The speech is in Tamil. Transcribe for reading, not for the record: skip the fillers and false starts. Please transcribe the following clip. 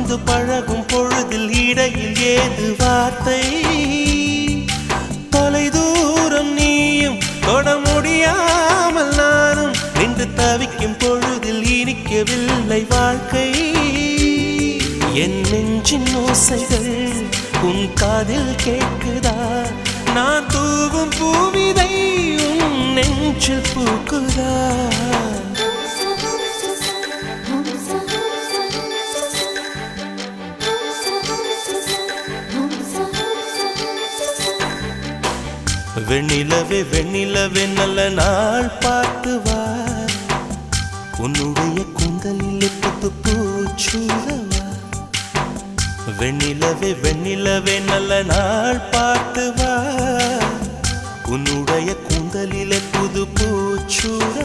புரிந்து பழகும் பொழுதில் இடையில் ஏது வார்த்தை தொலைதூரம் நீயும் தொட முடியாமல் நானும் நின்று தவிக்கும் பொழுதில் இனிக்கவில்லை வாழ்க்கை என் நெஞ்சின் ஓசைகள் உன் காதில் கேட்குதா நான் தூவும் பூவிதை உன் நெஞ்சில் பூக்குதா வெண்ணிலவே வெண்ணிலவே நல்ல நாள் பார்த்து வா உன்னுடைய கூந்தலில் புத்து பூச்சூடவா வெண்ணிலவே வெண்ணிலவே நல்ல நாள் பார்த்து வா உன்னுடைய கூந்தலில் புது பூச்சூட